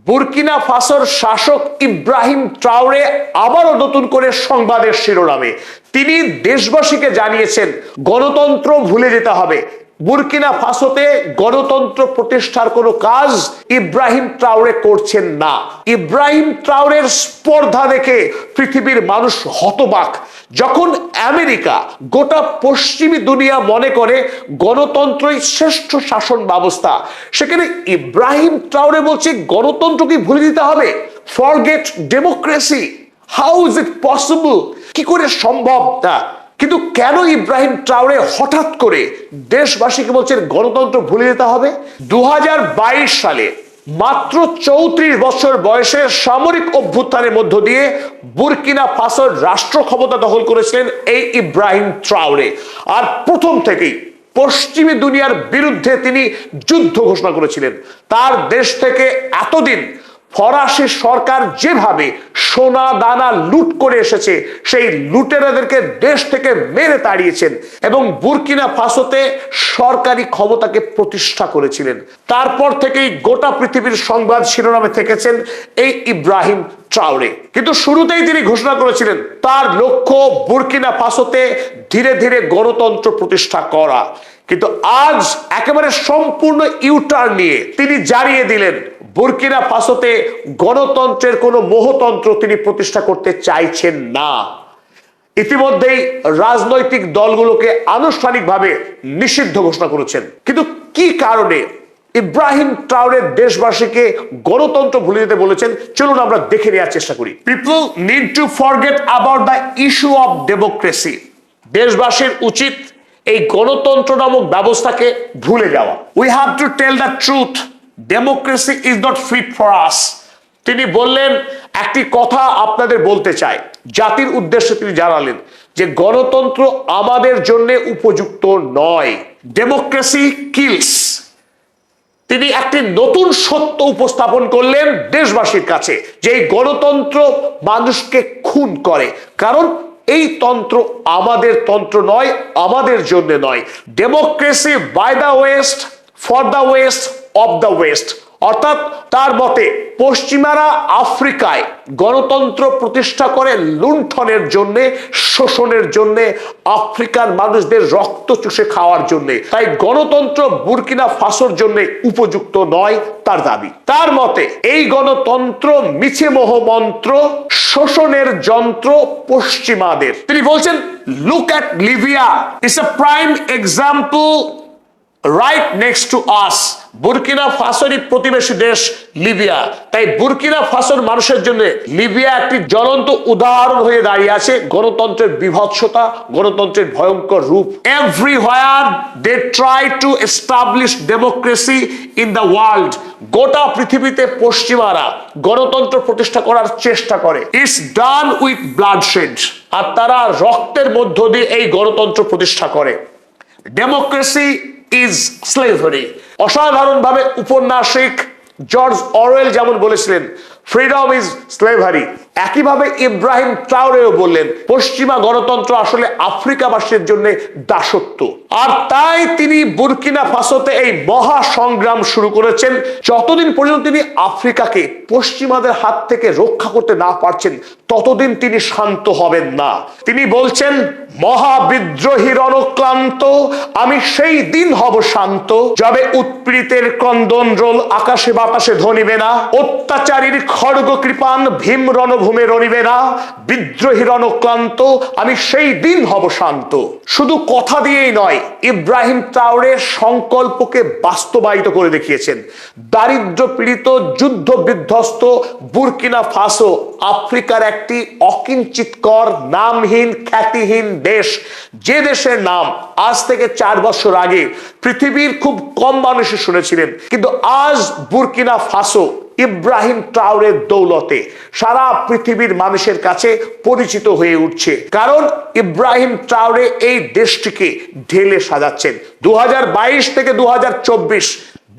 Burkina ফাসোর শাসক Ibrahim Traore আবারও নতুন করে সংবাদের শিরোনামে তিনি দেশবাসীকে জানিয়েছেন গণতন্ত্র ভুলে যেতে হবে। বুরকিনা ফাসোতে গণতন্ত্র প্রতিষ্ঠার কোনো কাজ ইব্রাহিম ট্রাওরে করছেন না। ইব্রাহিম ট্রাওরের স্পর্ধা দেখে পৃথিবীর মানুষ হতবাক। যখন আমেরিকা গোটা পশ্চিমী দুনিয়া মনে করে গণতন্ত্রই শ্রেষ্ঠ শাসন ব্যবস্থা, সেখানে ইব্রাহিম ট্রাওরে বলছে গণতন্ত্রকে ভুলে দিতে হবে, forget democracy. How is it possible? কি করে সম্ভব? না কিন্তু কেন ইব্রাহিম ট্রাওরে হঠাৎ করে দেশবাসীকে বলছেন গণতন্ত্র ভুলে যেতে হবে? 2022 সালে মাত্র 34 বছর বয়সে সামরিক অভ্যুত্থানের মধ্য দিয়ে বুরকিনা ফাসোর রাষ্ট্র ক্ষমতা দখল করেছিলেন এই ইব্রাহিম ট্রাওরে। আর প্রথম থেকেই পশ্চিমী দুনিয়ার বিরুদ্ধে তিনি যুদ্ধ ঘোষণা করেছিলেন। তার দেশ থেকে এতদিন ফরাসি সরকার যেভাবে সোনা দানা লুট করে এসেছে, সেই লুটেরাদেরকে দেশ থেকে মেরে তাড়িয়েছেন এবং বুরকিনা ফাসোতে সরকারি ক্ষমতাকে প্রতিষ্ঠা করেছিলেন। তারপর থেকেই গোটা পৃথিবীর সংবাদ শিরোনামে থেকেছেন এই ইব্রাহিম ট্রাওরে। কিন্তু শুরুতেই তিনি ঘোষণা করেছিলেন তার লক্ষ্য বুরকিনা ফাসোতে ধীরে ধীরে গণতন্ত্র প্রতিষ্ঠা করা। কিন্তু আজ একেবারে সম্পূর্ণ ইউটার্ন নিয়ে তিনি জানিয়ে দিলেন বুরকিনা ফাসোতে গণতন্ত্রের কোনো মোহতন্ত্র তিনি প্রতিষ্ঠা করতে চাইছেন না। ইতিমধ্যেই রাজনৈতিক দলগুলোকে আনুষ্ঠানিকভাবে নিষিদ্ধ ঘোষণা করেছেন। কিন্তু কি কারণে ইব্রাহিম ট্রাওরে দেশবাসীকে গণতন্ত্র ভুলে যেতে বলেছেন, চলুন আমরা দেখে নেওয়ার চেষ্টা করি। People need to forget about the issue of democracy. দেশবাসীর উচিত এই গণতন্ত্র নামক ব্যবস্থাকে ভুলে যাওয়া। We have to tell the truth, democracy is not fit for us. তিনি বললেন একটি কথা আপনাদের বলতে চাই, জাতির উদ্দেশ্যে তিনি জানালেন যে গণতন্ত্র আমাদের জন্য উপযুক্ত নয়। Democracy kills. তিনি একটি নতুন সত্য উপস্থাপন করলেন দেশবাসীর কাছে যে এই গণতন্ত্র মানুষকে খুন করে, কারণ এই তন্ত্র আমাদের তন্ত্র নয়, আমাদের জন্য নয়। Democracy by the west, for the west, of the west. অর্থাৎ তার মতে পশ্চিমারা আফ্রিকায় গণতন্ত্র প্রতিষ্ঠা করে লুণ্ঠনের জন্য, শোষণের জন্য, আফ্রিকার মানুষদের রক্ত চুষে খাওয়ার জন্য। তাই গণতন্ত্র বুরকিনা ফাসোর জন্য উপযুক্ত নয় তার দাবি। তার মতে এই গণতন্ত্র মিছে মোহমন্ত্র, শোষণের যন্ত্র পশ্চিমাদের। তিনি বলছেন look at Libya, it's a prime example right next to us. Burkina ফাসোরই প্রতিবেশী দেশ লিবিয়া। তাই বুরকিনা ফাসোর মানুষের জন্য লিবিয়া একটি জ্বলন্ত উদাহরণ হয়ে দাঁড়িয়ে আছে গণতন্ত্রের বিভৎসতা, গণতন্ত্রের ভয়ঙ্কর রূপ। Everywhere they try to establish democracy in the world. গোটা পৃথিবীতে পশ্চিমারা গণতন্ত্র প্রতিষ্ঠা করার চেষ্টা করে। It's done with bloodshed. আর তারা রক্তের মধ্য দিয়ে এই গণতন্ত্র প্রতিষ্ঠা করে। Democracy is slavery. অসাধারণভাবে উপন্যাসিক জর্জ অরওয়েল যেমন বলেছিলেন ফ্রিডম ইজ স্লেভারি, একইভাবে ইব্রাহিম ট্রাওরেও বললেন পশ্চিমা গণতন্ত্র আসলে আফ্রিকাবাসীর জন্য দাসত্ব। আর তাই তিনি বুরকিনা ফাসোতে এই মহা সংগ্রাম শুরু করেছেন। যতদিন পর্যন্ত তিনি আফ্রিকাকে পশ্চিমাদের হাত থেকে রক্ষা করতে না পারছেন ততদিন তিনি শান্ত হবেন না। তিনি বলছেন মহাবিদ্রোহী রণক্লান্ত, আমি সেই দিন হব শান্ত যবে উৎপীড়িতের ক্রন্দন রোল আকাশে বাতাসে ধ্বনিবে না, অত্যাচারীর খড়গ কৃপান ভীম রণভূমে রণিবে না, বিদ্রোহী রণক্লান্ত, আমি সেই দিন হব শান্ত। শুধু কথা দিয়েই নয়, ইব্রাহিম ট্রাওরে সংকল্পকে বাস্তবায়িত করে দেখিয়েছেন। দারিদ্র পীড়িত, যুদ্ধ বিধ্বস্ত বুরকিনা ফাসো আফ্রিকার একটি অকিঞ্চিতকর, নামহীন, খ্যাতিহীন দেশ, যে দেশের নাম আজ থেকে 4 বছর আগে পৃথিবীর খুব কম মানুষই শুনেছিলেন। কিন্তু আজ বুরকিনা ফাসো ইব্রাহিম ট্রাওরের দৌলতে সারা পৃথিবীর মানুষের কাছে পরিচিত হয়ে উঠছে, কারণ ইব্রাহিম ট্রাওরে এই দেশটিকে ঢেলে সাজাচ্ছেন। 2022 থেকে 2024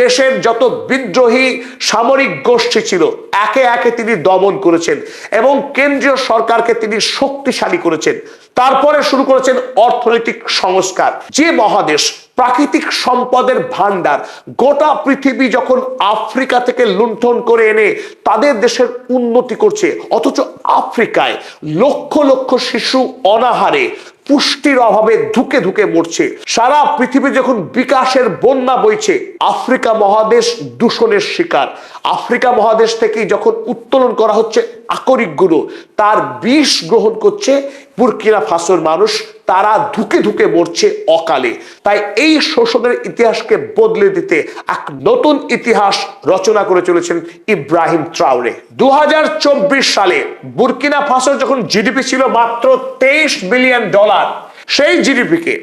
দেশের যত বিদ্রোহী সামরিক গোষ্ঠী ছিল একে একে তিনি দমন করেছেন এবং কেন্দ্রীয় সরকারকে তিনি শক্তিশালী করেছেন। তারপরে শুরু করেছেন অর্থনৈতিক সংস্কার। যে মহাদেশ প্রাকৃতিক সম্পদের ভান্ডার, গোটা পৃথিবী যখন আফ্রিকা থেকে লুণ্ঠন করে এনে তাদের দেশের উন্নতি করছে, অথচ আফ্রিকায় লক্ষ লক্ষ শিশু অনাহারে পুষ্টির অভাবে ধুকে ধুকে মরছে। সারা পৃথিবী যখন বিকাশের বন্যা বইছে, আফ্রিকা মহাদেশ দূষণের শিকার। আফ্রিকা মহাদেশ থেকে যখন উত্তোলন করা হচ্ছে আকরিকগুলো, তার বিষ গ্রহণ করছে বুর্কিনা ফাসোর মানুষ, তারা ধুকে ধুকে মরছে অকালে। তাই এই শোষণের ইতিহাসকে বদলে দিতে এক নতুন ইতিহাস রচনা করে চলেছেন ইব্রাহিম ট্রাওরে। 2024 সালে বুর্কিনা ফাসোর যখন জিডিপি ছিল মাত্র $23 বিলিয়ন, সেই জিডিপিকে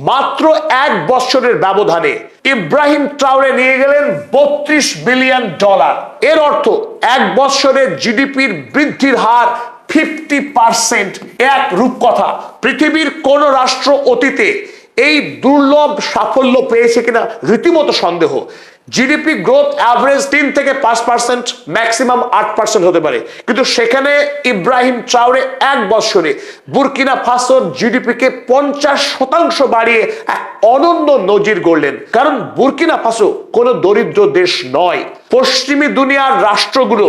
মাত্র 1 বছরের ব্যবধানে ইব্রাহিম ট্রাওরে নিয়ে গেলেন $32 বিলিয়ন। এর অর্থ 1 বছরের জিডিপির বৃদ্ধির হার 50%। এক রূপকথা। পৃথিবীর কোন রাষ্ট্র অতীতে এই দুর্লভ সাফল্য পেয়েছে কিনা রীতিমতো সন্দেহ। জিডিপি গ্রোথ অ্যাভারেজ 3 থেকে 5%, ম্যাক্সিমাম 8% হতে পারে, কিন্তু সেখানে ইব্রাহিম ট্রাওরে 1 বছরে বুর্কিনা ফাসোর জিডিপিকে 50% বাড়িয়ে এক অনন্য নজির গড়লেন। কারণ বুর্কিনা ফাসো কোনো দরিদ্র দেশ নয়। পশ্চিমী দুনিয়ার রাষ্ট্রগুলো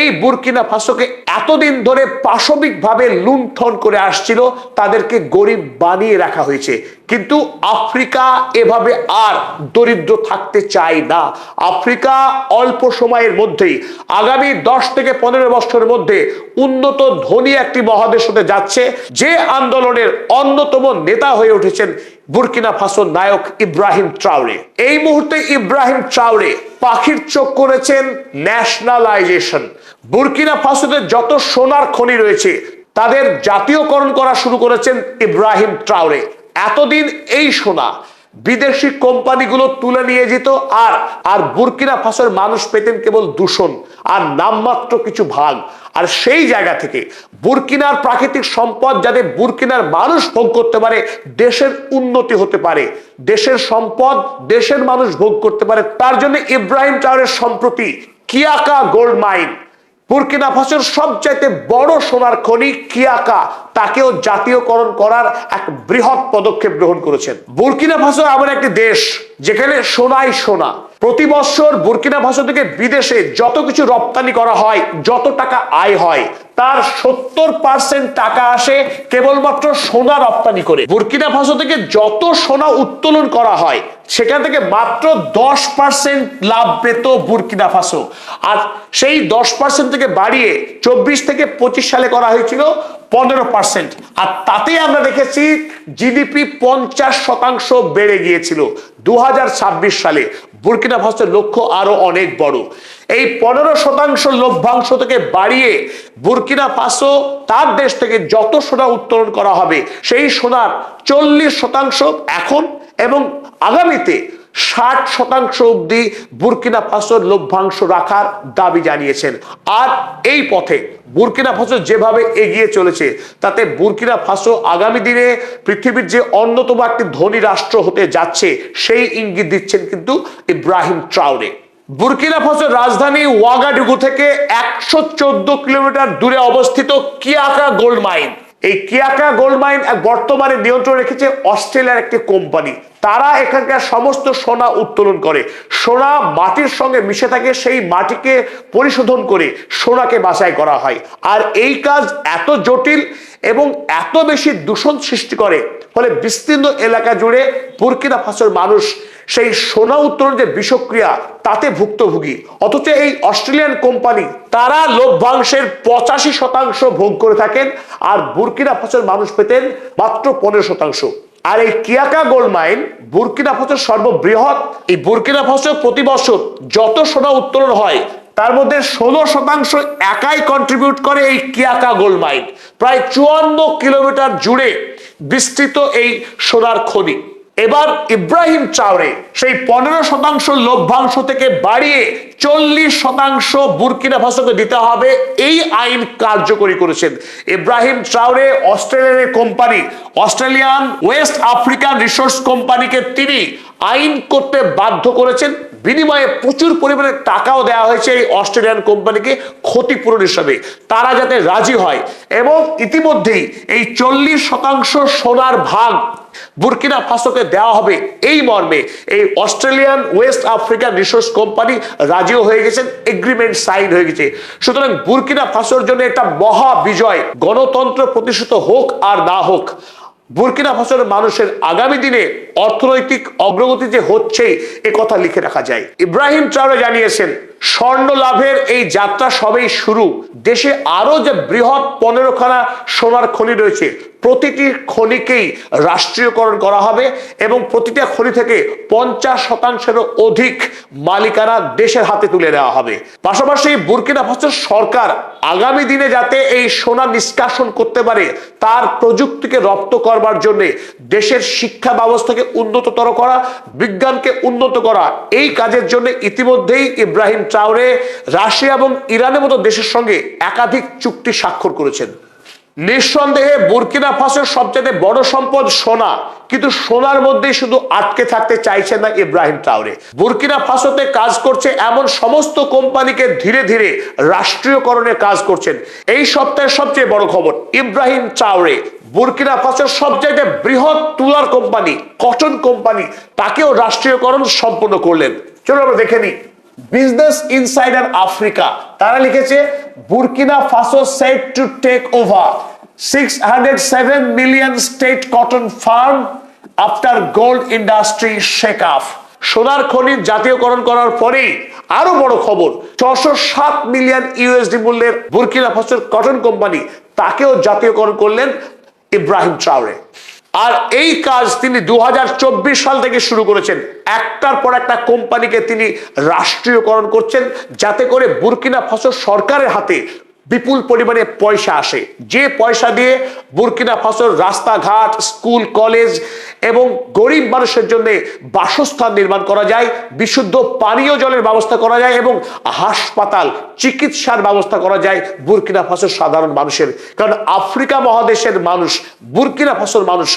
এই বুর্কিনা ফাসোকে এতদিন ধরে পাশবিকভাবে লুণ্ঠন করে আসছিল, তাদেরকে গরিব বানিয়ে রাখা হয়েছে। কিন্তু আফ্রিকা এভাবে আর দরিদ্র থাকতে চায় না। আফ্রিকা অল্প সময়ের মধ্যেই আগামী 10 থেকে 15 বছরের মধ্যে উন্নত ধনী একটি মহাদেশ হতে যাচ্ছে। যে আন্দোলনের অন্যতম নেতা হয়ে উঠেছেন বুর্কিনা ফাসোর নায়ক ইব্রাহিম ট্রাওরে। এই মুহূর্তে ইব্রাহিম ট্রাওরে পাখির চোখ করেছেন ন্যাশনালাইজেশন। বুর্কিনা ফাসোতে যত সোনার খনি রয়েছে তাদের জাতীয়করণ করা শুরু করেছেন ইব্রাহিম ট্রাওরে। এতদিন এই সোনা বিদেশি কোম্পানিগুলো তুলে নিয়ে যেত, আর বুর্কিনা ফাসোর মানুষ পেতেন কেবল দূষণ আর নামমাত্র কিছু ভাগ। আর সেই জায়গা থেকে বুর্কিনার প্রাকৃতিক সম্পদ যাতে বুর্কিনার মানুষ ভোগ করতে পারে, দেশের উন্নতি হতে পারে, দেশের সম্পদ দেশের মানুষ ভোগ করতে পারে, তার জন্য ইব্রাহিম ট্রাওরের সম্প্রতি কিয়াকা গোল্ড মাইন, বুর্কিনা ফাসোর সবচাইতে বড় সোনার খনি কিয়াকা, তাকেও জাতীয়করণ করার এক বৃহৎ পদক্ষেপ গ্রহণ করেছেন। বুর্কিনা ফাসো এমন একটি দেশ যেখানে সোনাই সোনা। প্রতি বছর বুর্কিনা ফাসো থেকে বিদেশে যত কিছু রপ্তানি করা হয়, যত টাকা আয় হয়, তার 70% টাকা আসে কেবলমাত্র সোনা রপ্তানি করে। বুর্কিনা ফাসো থেকে যত সোনা উত্তোলন করা হয় সেখান থেকে মাত্র 10% লাভ পেত বুর্কিনা ফাসো। আর সেই 10% থেকে বাড়িয়ে 24 থেকে 25 সালে করা হয়েছিল 15%। আর তাতে আমরা দেখেছি জিডিপি 50% বেড়ে গিয়েছিল। 2026 সালে বুর্কিনা ফাসোর লক্ষ্য আরো অনেক বড়। এই 15% লভ্যাংশ থেকে বাড়িয়ে বুর্কিনা ফাসো তার দেশ থেকে যত সোনা উত্তোলন করা হবে সেই সোনার 40% এখন এবং আগামীতে 60% অব্দি বুর্কিনা ফাসোর লভ্যাংশ রাখার দাবি জানিয়েছেন। আর এই পথে বুর্কিনা ফাসো যেভাবে এগিয়ে চলেছে তাতে বুর্কিনা ফাসো আগামী দিনে পৃথিবীর যে অন্যতম একটি ধনী রাষ্ট্র হতে যাচ্ছে সেই ইঙ্গিত দিচ্ছেন কিন্তু ইব্রাহিম ট্রাওরে। বুর্কিনা ফাসোর রাজধানী ওয়াগাডুগু থেকে 114 কিলোমিটার দূরে অবস্থিত কিয়াকা গোল্ড মাইন। এই কিয়াকা গোল্ড মাইন বর্তমানে নিয়ন্ত্রণ রেখেছে অস্ট্রেলিয়ার একটি কোম্পানি। তারা এখানকার সমস্ত সোনা উত্তোলন করে। সোনা মাটির সঙ্গে মিশে থাকে, সেই মাটিকে পরিশোধন করে সোনাকে বাছাই করা হয়। আর এই কাজ এত জটিল এবং এত বেশি দূষণ সৃষ্টি করে, ফলে বিস্তীর্ণ এলাকা জুড়ে বুর্কিনা ফাসোর মানুষ সেই সোনা উত্তোলন যে বিষক্রিয়া তাতে ভুক্তভোগী। অথচ এই অস্ট্রেলিয়ান কোম্পানি তারা লভ্যাংশের 85% ভোগ করে থাকেন, আর বুর্কিনা ফাসোর মানুষ পেতেন মাত্র 15%। আর এই কিয়াকা গোল্ড মাইন বুর্কিনা ফাসোর সর্ববৃহৎ। এই বুর্কিনা ফাসো প্রতি বছর যত সোনা উত্তোলন হয় তার মধ্যে 16% একাই কন্ট্রিবিউট করে এই কিয়াকা গোল্ড মাইন। প্রায় 54 কিলোমিটার জুড়ে বিস্তৃত এই সোনার খনি। এবার ইব্রাহিম ট্রাওরে সেই 15% লভ্যাংশ থেকে বাড়িয়ে 40% বুর্কিনা ফাসোকে দিতে হবে, এই আইন কার্যকরী করেছেন ইব্রাহিম ট্রাওরে। অস্ট্রেলিয়ার company Australian West African resource কোম্পানিকে তিনি আইন করতে বাধ্য করেছেন বিনিময়ে প্রচুর পরিমাণে টাকাও দেওয়া হয়েছে এই অস্ট্রেলিয়ান কোম্পানিকে ক্ষতিপূরণ হিসাবে, তারা যাতে রাজি হয়। এবং ইতিমধ্যেই এই 40% সোনার ভাগ বুরকিনা ফাসোকে দেওয়া হবে এই মর্মে এই Australian West African resource company রাজিও হয়ে গেছেন, এগ্রিমেন্ট সাইন হয়ে গেছে। সুতরাং বুরকিনা ফাসোর জন্য একটা মহা বিজয়। গণতন্ত্র প্রতিষ্ঠিত হোক আর না হোক, বুরকিনা ফাসোর মানুষের আগামী দিনে অর্থনৈতিক অগ্রগতি যে হচ্ছে এ কথা লিখে রাখা যায়। ইব্রাহিম ট্রাওরে জানিয়েছেন, স্বর্ণ লাভের এই যাত্রা সবেই শুরু। দেশে আরো যে বৃহৎ 15খানা সোনার খনি রয়েছে, প্রতিটি খনিকেই রাষ্ট্রীয়করণ করা হবে এবং প্রতিটা খনি থেকে 50%-এরও অধিক মালিকানা দেশের হাতে তুলে দেওয়া হবে। পাশাপাশি বুরকিনা ফাসোর সরকার আগামী দিনে যাতে এই সোনা নিষ্কাশন করতে পারে, তার প্রযুক্তিকে রপ্ত করবার জন্য দেশের শিক্ষা ব্যবস্থাকে উন্নততর করা, বিজ্ঞানকে উন্নত করা, এই কাজের জন্য ইতিমধ্যেই ইব্রাহিম ট্রাওরে রাশিয়া এবং ইরানের মতো দেশের সঙ্গে একাধিক চুক্তি স্বাক্ষর করেছেন। নিঃসন্দেহে বুরকিনা ফাসোর সবচেয়ে বড় সম্পদ সোনা, কিন্তু সোনার মধ্যে শুধু আটকে থাকতে চাইছেন না ইব্রাহিম ট্রাওরে। বুরকিনা ফাসোতে কাজ করছে এমন সমস্ত কোম্পানিকে ধীরে ধীরে রাষ্ট্রীয়করণের কাজ করছেন। এই সপ্তাহের সবচেয়ে বড় খবর, ইব্রাহিম ট্রাওরে বুরকিনা ফাসোর সবচেয়ে বৃহৎ তুলার কোম্পানি কটন কোম্পানি তাকেও রাষ্ট্রীয়করণ সম্পন্ন করলেন। চলো আমরা দেখে নিই। বিজনেস ইনসাইডার আফ্রিকা তারা লিখেছে, Burkina Faso set to take over 607 million state cotton farm after gold industry shake off. সোনার খনির জাতীয়করণ করার পরেই আরো বড় খবর, 607 মিলিয়ন ইউএসডি মূল্যের বুরকিনা ফাসোর কটন কোম্পানি তাকেও জাতীয়করণ করলেন ইব্রাহিম ট্রাওরে। আর এই কাজ তিনি 2024 সাল থেকে শুরু করেছেন। একটার পর একটা কোম্পানিকে তিনি রাষ্ট্রীয়করণ করছেন, যাতে করে বুরকিনা ফাসো সরকারের হাতে বিপুল পরিমাণে পয়সা আসে, যে পয়সা দিয়ে বুরকিনা ফাসোর রাস্তাঘাট, স্কুল, কলেজ এবং গরিব মানুষের জন্য বাসস্থান নির্মাণ করা যায়, বিশুদ্ধ পানীয় জলের ব্যবস্থা করা যায় এবং হাসপাতাল, চিকিৎসার ব্যবস্থা করা যায় বুরকিনা ফাসোর সাধারণ মানুষের। কারণ আফ্রিকা মহাদেশের মানুষ, বুরকিনা ফাসোর মানুষ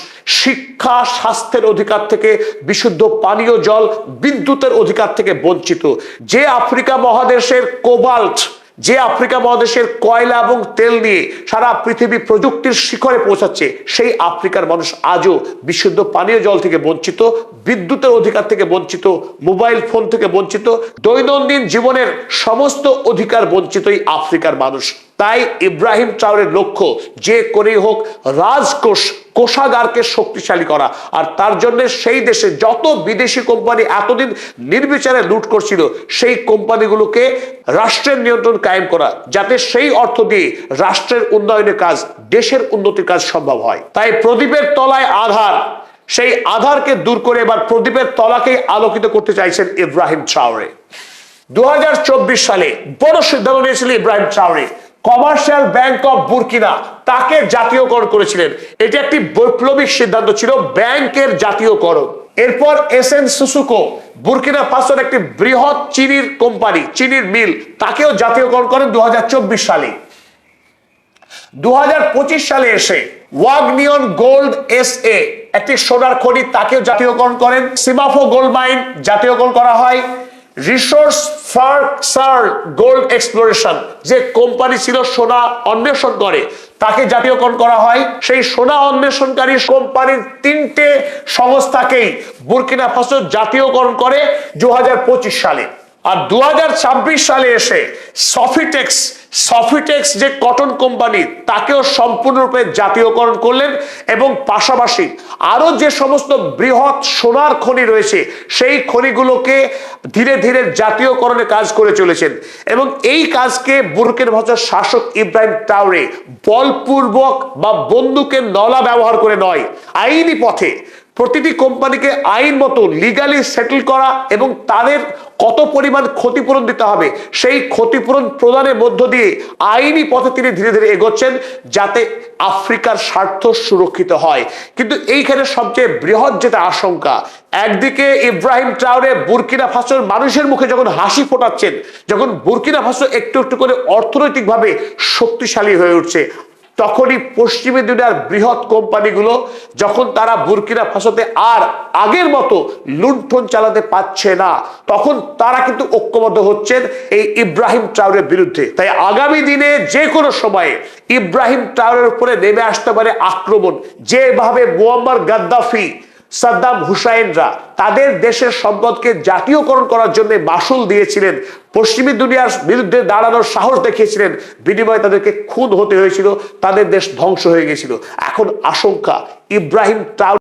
শিক্ষা, স্বাস্থ্যের অধিকার থেকে, বিশুদ্ধ পানীয় জল, বিদ্যুতের অধিকার থেকে বঞ্চিত। যে আফ্রিকা মহাদেশের কোবাল্ট, যে আফ্রিকা মহাদেশের কয়লা এবং তেল নিয়ে সারা পৃথিবী প্রযুক্তির শিখরে পৌঁছাচ্ছে, সেই আফ্রিকার মানুষ আজও বিশুদ্ধ পানীয় জল থেকে বঞ্চিত, বিদ্যুতের অধিকার থেকে বঞ্চিত, মোবাইল ফোন থেকে বঞ্চিত, দৈনন্দিন জীবনের সমস্ত অধিকার বঞ্চিত এই আফ্রিকার মানুষ। তাই ইব্রাহিম ট্রাওরের লক্ষ্য যে করেই হোক রাজকোষ, কোষাগারকে শক্তিশালী করা, আর তার জন্য সেই দেশে যত বিদেশি কোম্পানি এতদিন নির্বিচারে লুট করছিল, সেই কোম্পানিগুলোকে রাষ্ট্রের নিয়ন্ত্রণ কায়েম করা, যাতে সেই অর্থ দিয়ে রাষ্ট্রের উন্নয়নের কাজ, দেশের উন্নতির কাজ সম্ভব হয়। তাই প্রদীপের তলায় আধার, সেই আধারকে দূর করে এবার প্রদীপের তলাকেই আলোকিত করতে চাইছেন ইব্রাহিম ট্রাওরে। 2024 সালে বড় সিদ্ধান্ত নিয়েছিলেন Ibrahim Traore, commercial bank of Burkina তাকে জাতীয়করণ করেছিলেন। এটি একটি বৈপ্লবিক সিদ্ধান্ত ছিল, ব্যাংকের জাতীয়করণ। এরপর এসএন সুসুকো, বুরকিনা ফাসোর একটি বৃহৎ চিনির কোম্পানি, চিনির মিল, তাকেও জাতীয়করণ করেন 2024 সালে। 2025 সালে এসে ওয়াগনিয়ন গোল্ড এসএ, একটি সোনার খনি, তাকেও জাতীয়করণ করেন। সিমাফো গোল্ড মাইন জাতীয়করণ করা হয়। রিসোর্স ফার্কসার গোল্ড এক্সপ্লোরেশন, যে কোম্পানি ছিল সোনা অন্বেষণ করে, তাকে জাতীয়করণ করা হয়। সেই সোনা অন্বেষণকারী কোম্পানির 3টে সংস্থাকেই বুরকিনা ফাসো জাতীয়করণ করে 2025 সালে। আর 2026 সালে এসে সফিটেক্স যে কটন কোম্পানি, তাকেও সম্পূর্ণরূপে জাতীয়করণ করলেন এবং পাশাপাশি আরো যে সমস্ত বৃহৎ সোনার খনি রয়েছে, সেই খনিগুলোকে ধীরে ধীরে জাতীয়করণের কাজ করে চলেছেন। এবং এই কাজকে বুরকিনা ফাসোর শাসক ইব্রাহিম ট্রাওরে বলপূর্বক বা বন্দুকের নলা ব্যবহার করে নয়, আইনি পথে প্রতিটি কোম্পানিকে আইন মতো লিগালি সেটেল করা এবং তাদের কত পরিমাণ ক্ষতিপূরণ দিতে হবে, সেই ক্ষতিপূরণ প্রদানের মধ্য দিয়ে আইনি পথে তিনি ধীরে ধীরে এগোচ্ছেন, যাতে আফ্রিকার স্বার্থ সুরক্ষিত হয়। কিন্তু এইখানে সবচেয়ে বৃহৎ যেটা আশঙ্কা, একদিকে ইব্রাহিম ট্রাওরে বুরকিনা ফাসোর মানুষের মুখে যখন হাসি ফোটাচ্ছেন, যখন বুরকিনা ফাসো একটু একটু করে অর্থনৈতিকভাবে শক্তিশালী হয়ে উঠছে, তখনই পশ্চিমী দুনিয়ার বৃহৎ কোম্পানিগুলো যখন তারা বুরকিনা ফাসোতে আর আগের মতো লুণ্ঠন চালাতে পারছে না, তখন তারা কিন্তু ঐক্যবদ্ধ হচ্ছেন এই ইব্রাহিম ট্রাওরের বিরুদ্ধে। তাই আগামী দিনে যে কোনো সময়ে ইব্রাহিম ট্রাওরের উপরে নেমে আসতে পারে আক্রমণ। যেভাবে মুয়াম্মার গাদ্দাফি, সাদ্দাম হুসাইনরা তাদের দেশের সম্পদকে জাতীয়করণ করার জন্য মাসুল দিয়েছিলেন, পশ্চিমী দুনিয়ার বিরুদ্ধে দাঁড়ানোর সাহস দেখিয়েছিলেন, বিনিময়ে তাদেরকে খুন হতে হয়েছিল, তাদের দেশ ধ্বংস হয়ে গেছিল। এখন আশঙ্কা ইব্রাহিম ট্রাওরে